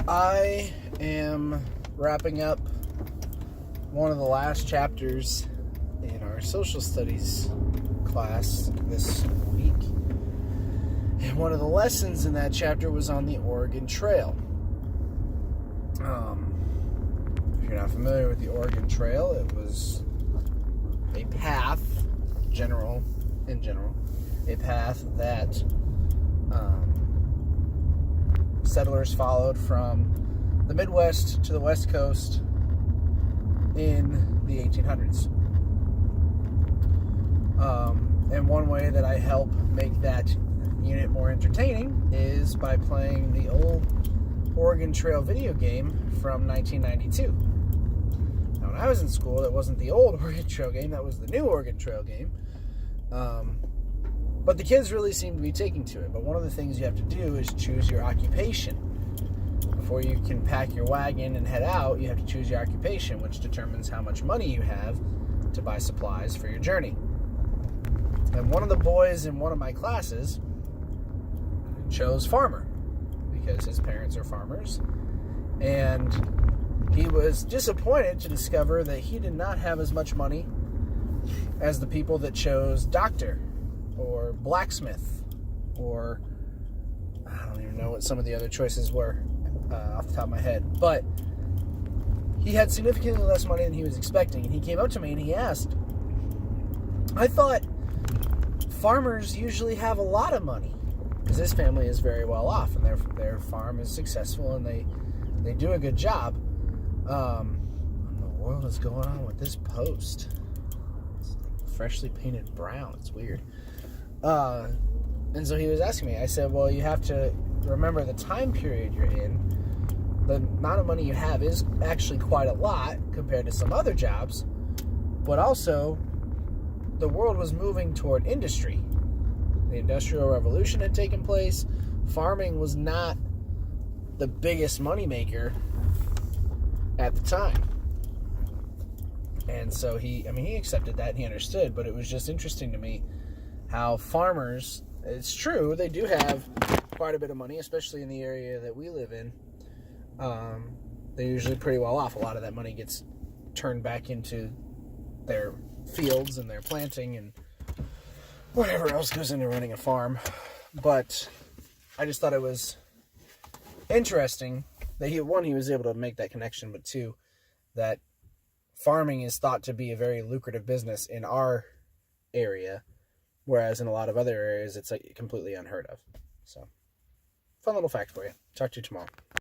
I am wrapping up one of the last chapters in our social studies class this week. And one of the lessons in that chapter was on the Oregon Trail. If you're not familiar with the Oregon Trail, it was a path, in general, a path that settlers followed from the Midwest to the West Coast in the 1800s. And one way that I help make that unit more entertaining is by playing the old Oregon Trail video game from 1992. Now, when I was in school, that wasn't the old Oregon Trail game, that was the new Oregon Trail game. But the kids really seem to be taking to it. But one of the things you have to do is choose your occupation. Before you can pack your wagon and head out, you have to choose your occupation, which determines how much money you have to buy supplies for your journey. And one of the boys in one of my classes chose farmer because his parents are farmers. And he was disappointed to discover that he did not have as much money as the people that chose doctor or blacksmith, or I don't even know what some of the other choices were off the top of my head. But he had significantly less money than he was expecting. And he came up to me and he asked, I thought farmers usually have a lot of money, because his family is very well off and their farm is successful and they do a good job. What in the world is going on with this post? It's like freshly painted brown. It's weird. And so he was asking me. I said, well, you have to remember the time period you're in. The amount of money you have is actually quite a lot compared to some other jobs, but also the world was moving toward industry. The Industrial Revolution had taken place. Farming was not the biggest moneymaker at the time. And so he accepted that and he understood, but it was just interesting to me how farmers, it's true, they do have quite a bit of money, especially in the area that we live in. They're usually pretty well off. A lot of that money gets turned back into their fields and their planting and whatever else goes into running a farm. But I just thought it was interesting that he was able to make that connection, but two, that farming is thought to be a very lucrative business in our area, whereas in a lot of other areas it's like completely unheard of. So, fun little fact for you. Talk to you tomorrow.